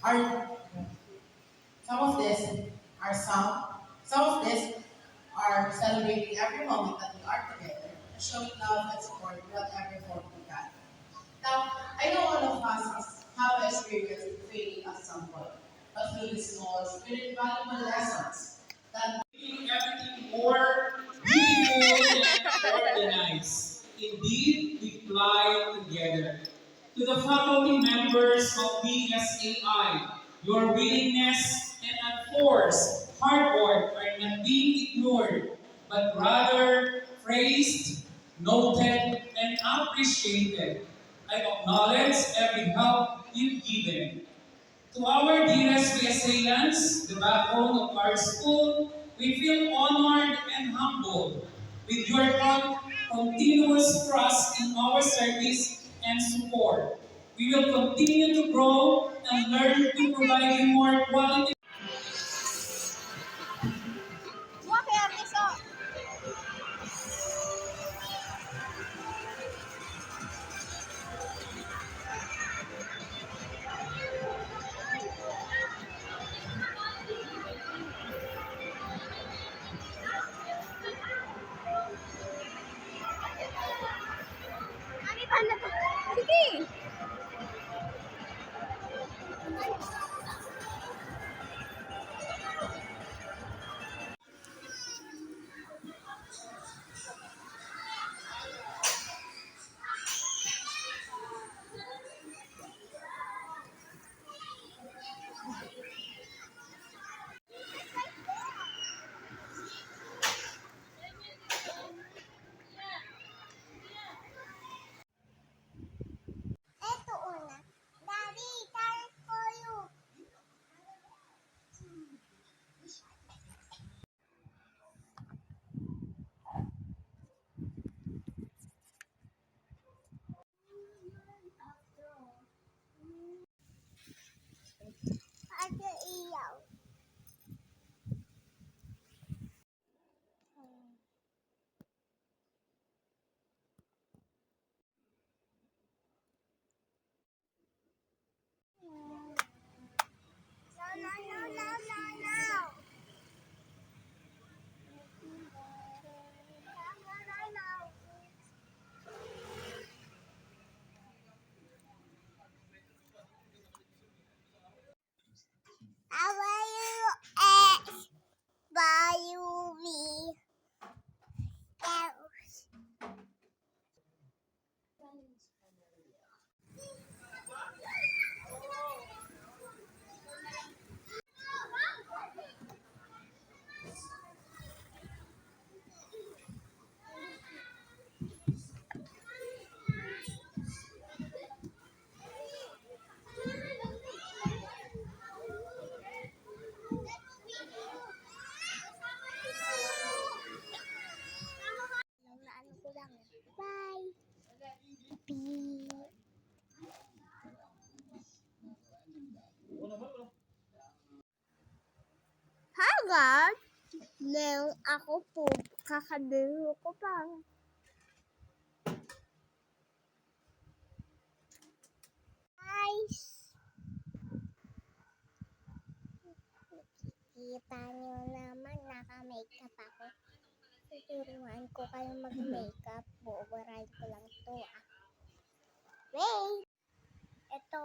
Are some of this are some of this are celebrating every moment that we are together, and showing love and support in whatever form we can. Now, I know all of us have experienced failing at some point, but through these small, very valuable lessons that making everything more beautiful and organized. Indeed, we fly together. To the faculty members of BSAI, your willingness and unforced hard work are not being ignored, but rather praised, noted, and appreciated. I acknowledge every help you've given. To our dearest assailants, the backbone of our school, we feel honored and humbled with your continuous trust in our service and support. We will continue to grow and learn to provide you more quality. Sige! Eto una. Daddy, time for you. Ada iyaw. No, no, no, no, no, no. No, no, no. How are you? By you me. Yes. Ano ko lang. Bye. Bye. Hagad? Nang ako po, kakabiro ko pa. Guys, kita nyo naman naka-makeup ako. Tuturuan ko kayo mag-makeup. Buubaray ko lang to. Wait! Ito.